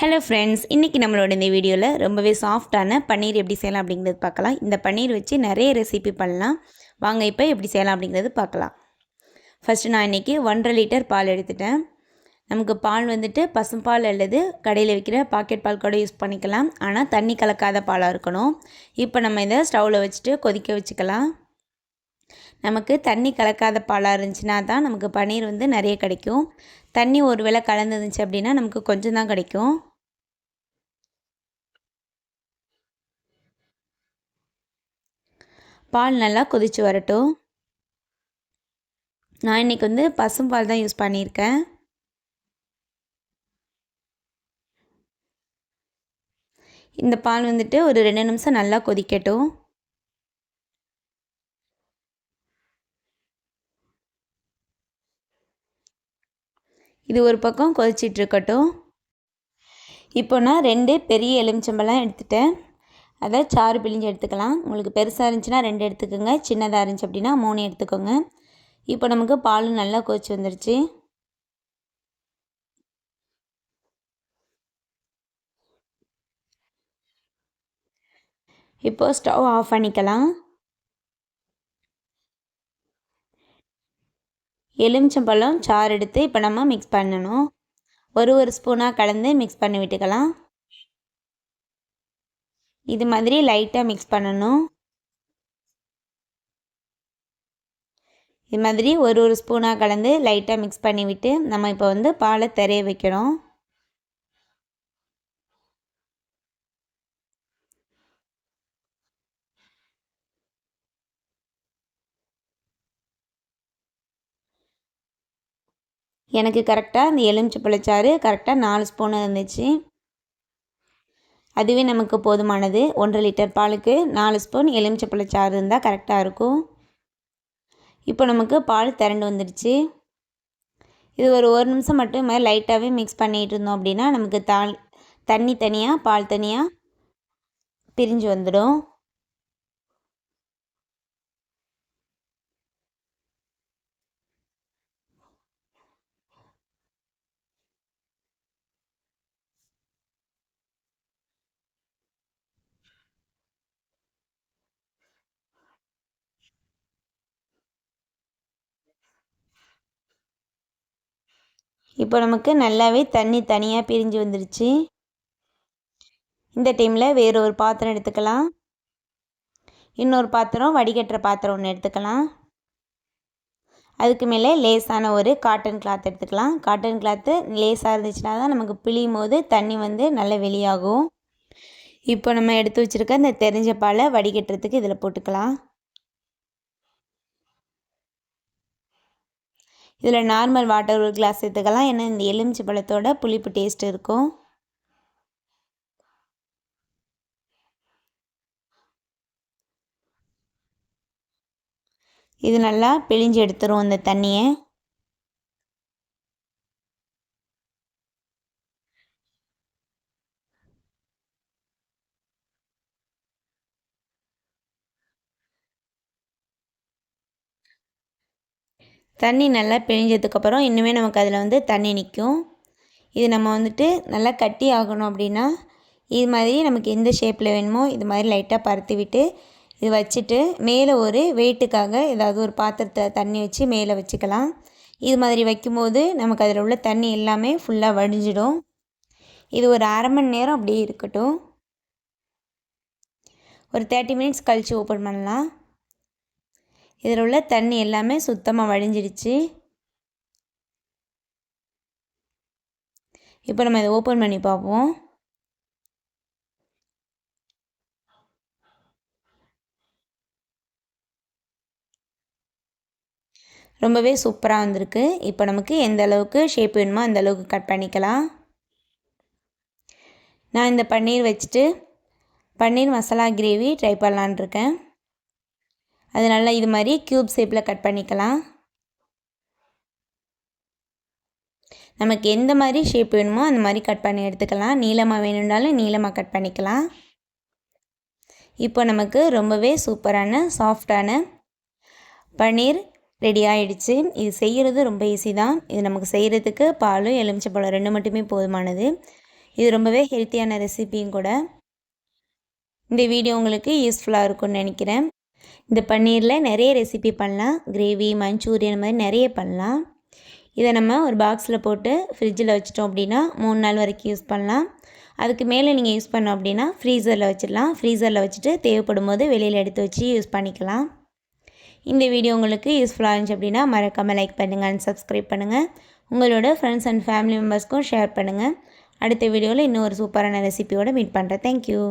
Hello friends, இன்றைக்கி நம்மளோட இந்த வீடியோவில் ரொம்பவே சாஃப்டான பன்னீர் எப்படி செய்யலாம் அப்படிங்கிறது பார்க்கலாம். இந்த பன்னீர் வச்சு நிறைய ரெசிபி பண்ணலாம். வாங்க இப்போ எப்படி செய்யலாம் அப்படிங்கிறது பார்க்கலாம். ஃபஸ்ட்டு நான் இன்றைக்கி 1.5 லிட்டர் பால் எடுத்துட்டேன். நமக்கு பால் வந்துட்டு பசும்பால் அல்லது கடையில் விற்கிற பாக்கெட் பால் கூட யூஸ் பண்ணிக்கலாம். ஆனால் தண்ணி கலக்காத பாலாக இருக்கணும். இப்போ நம்ம இதை ஸ்டவ்வில் வச்சுட்டு கொதிக்க வச்சுக்கலாம். நமக்கு தண்ணி கலக்காத பாலாக இருந்துச்சுன்னா தான் நமக்கு பன்னீர் வந்து நிறைய கிடைக்கும். தண்ணி ஒரு வேளை கலந்துருந்துச்சு அப்படின்னா நமக்கு கொஞ்சம் தான் கிடைக்கும். பால் நல்லா கொதித்து வரட்டும். நான் இன்றைக்கி வந்து பசும்பால் தான் யூஸ் பண்ணியிருக்கேன். இந்த பால் வந்துட்டு ஒரு 2 நிமிஷம் நல்லா கொதிக்கட்டும். இது ஒரு பக்கம் கொதிச்சிட்ருக்கட்டும். இப்போ நான் 2 பெரிய எலுமிச்சம்பழம் எடுத்துட்டேன். அதை சாறு பிழிஞ்சு எடுத்துக்கலாம். உங்களுக்கு பெருசாக இருந்துச்சுன்னா 2 எடுத்துக்கோங்க, சின்னதாக இருந்துச்சு அப்படின்னா 3 எடுத்துக்கோங்க. இப்போ நமக்கு பால் நல்லா கொதிச்சு வந்துருச்சு. இப்போது ஸ்டவ் ஆஃப் பண்ணிக்கலாம். எலுமிச்சம்பழம் சாறு எடுத்து இப்போ நம்ம மிக்ஸ் பண்ணணும். ஒரு ஸ்பூனாக கலந்து மிக்ஸ் பண்ணி விட்டுக்கலாம். இது மாதிரி லைட்டாக மிக்ஸ் பண்ணணும். இது மாதிரி ஒரு ஸ்பூனாக கலந்து லைட்டாக மிக்ஸ் பண்ணிவிட்டு நம்ம இப்போ வந்து பாலை திரைய வைக்கணும். எனக்கு கரெக்டாக அந்த எலுமிச்சம்பழச்சாறு கரெக்டாக 4 ஸ்பூன் இருந்துச்சு. அதுவே நமக்கு போதுமானது. 1.5 லிட்டர் பாலுக்கு 4 ஸ்பூன் எலுமிச்சம்பழச்சாறு இருந்தால் கரெக்டாக இருக்கும். இப்போ நமக்கு பால் திரண்டு வந்துடுச்சு. இது ஒரு நிமிஷம் மட்டும் மாதிரி லைட்டாகவே மிக்ஸ் பண்ணிகிட்டு இருந்தோம் அப்படின்னா நமக்கு தண்ணி தனியாக பால் தனியாக பிரிஞ்சு வந்துடும். இப்போ நமக்கு நல்லாவே தண்ணி தனியாக பிரிஞ்சு வந்துடுச்சு. இந்த டைமில் வேறு ஒரு பாத்திரம் எடுத்துக்கலாம். இன்னொரு பாத்திரம் வடிகட்டுற பாத்திரம் ஒன்று எடுத்துக்கலாம். அதுக்கு மேலே லேசான ஒரு காட்டன் கிளாத் எடுத்துக்கலாம். காட்டன் கிளாத்து லேசாக இருந்துச்சுன்னா தான் நமக்கு பிழியும் போது தண்ணி வந்து நல்லா வெளியாகும். இப்போ நம்ம எடுத்து வச்சுருக்க இந்த தெரிஞ்ச பாலை வடிகட்டுறதுக்கு இதில் போட்டுக்கலாம். இதில் நார்மல் வாட்டர் ஒரு கிளாஸ் எடுத்துக்கலாம். ஏன்னா இந்த எலுமிச்சை பழத்தோட புளிப்பு டேஸ்ட் இருக்கும். இது நல்லா பிழிஞ்சு எடுத்துரும் இந்த தண்ணியை. தண்ணி நல்லா பிழிஞ்சதுக்கப்புறம் இன்னுமே நமக்கு அதில் வந்து தண்ணி நிற்கும். இது நம்ம வந்துட்டு நல்லா கட்டி ஆகணும் அப்படின்னா இது மாதிரி நமக்கு எந்த ஷேப்பில் வேணுமோ இது மாதிரி லைட்டாக பரத்தி விட்டு இது வச்சுட்டு மேலே ஒரு வெயிட்டுக்காக ஏதாவது ஒரு பாத்திரத்தை தண்ணி வச்சு மேலே வச்சுக்கலாம். இது மாதிரி வைக்கும்போது நமக்கு அதில் உள்ள தண்ணி எல்லாமே ஃபுல்லாக வடிஞ்சிடும். இது ஒரு அரை மணி நேரம் அப்படியே இருக்கட்டும். ஒரு 30 மினிட்ஸ் கழித்து ஓப்பன் பண்ணலாம். இதில் உள்ள தண்ணி எல்லாமே சுத்தமாக வடிஞ்சிடுச்சு. இப்போ நம்ம இதை ஓப்பன் பண்ணி பார்ப்போம். ரொம்பவே சூப்பராக வந்திருக்கு. இப்போ நமக்கு எந்த அளவுக்கு ஷேப் வேணுமோ அந்த அளவுக்கு கட் பண்ணிக்கலாம். நான் இந்த பன்னீர் வச்சுட்டு பன்னீர் மசாலா கிரேவி ட்ரை பண்ணலான் இருக்கேன். அது நல்லா இது மாதிரி க்யூப் ஷேப்பில் கட் பண்ணிக்கலாம். நமக்கு எந்த மாதிரி ஷேப் வேணுமோ அந்த மாதிரி கட் பண்ணி எடுத்துக்கலாம். நீளமாக வேணும்னாலும் நீளமாக கட் பண்ணிக்கலாம். இப்போ நமக்கு ரொம்பவே சூப்பரான சாஃப்டான பன்னீர் ரெடி ஆகிடுச்சு. இது செய்கிறது ரொம்ப ஈஸி தான். இது நமக்கு செய்கிறதுக்கு பாலும் எலுமிச்சைப்பழம் 2 மட்டுமே போதுமானது. இது ரொம்பவே ஹெல்த்தியான ரெசிபியும் கூட. இந்த வீடியோ உங்களுக்கு யூஸ்ஃபுல்லாக இருக்கும்னு நினைக்கிறேன். இந்த பன்னீரில் நிறைய ரெசிபி பண்ணலாம். கிரேவி, மஞ்சூரியன் மாதிரி நிறைய பண்ணலாம். இதை நம்ம ஒரு பாக்ஸில் போட்டு ஃப்ரிட்ஜில் வச்சிட்டோம் அப்படின்னா 3 நாள் வரைக்கும் யூஸ் பண்ணலாம். அதுக்கு மேலே நீங்கள் யூஸ் பண்ணோம் அப்படின்னா ஃப்ரீசரில் வச்சிடலாம். ஃப்ரீசரில் வச்சுட்டு தேவைப்படும் போது வெளியில் எடுத்து வச்சு யூஸ் பண்ணிக்கலாம். இந்த வீடியோ உங்களுக்கு யூஸ்ஃபுல்லாக இருந்துச்சு அப்படின்னா மறக்காமல் லைக் பண்ணுங்கள் அண்ட் சப்ஸ்கிரைப் பண்ணுங்கள். உங்களோட ஃப்ரெண்ட்ஸ் அண்ட் ஃபேமிலி மெம்பர்ஸ்க்கும் ஷேர் பண்ணுங்கள். அடுத்த வீடியோவில் இன்னும் ஒரு சூப்பரான ரெசிபியோடு மீட் பண்ணுறேன். தேங்க்யூ.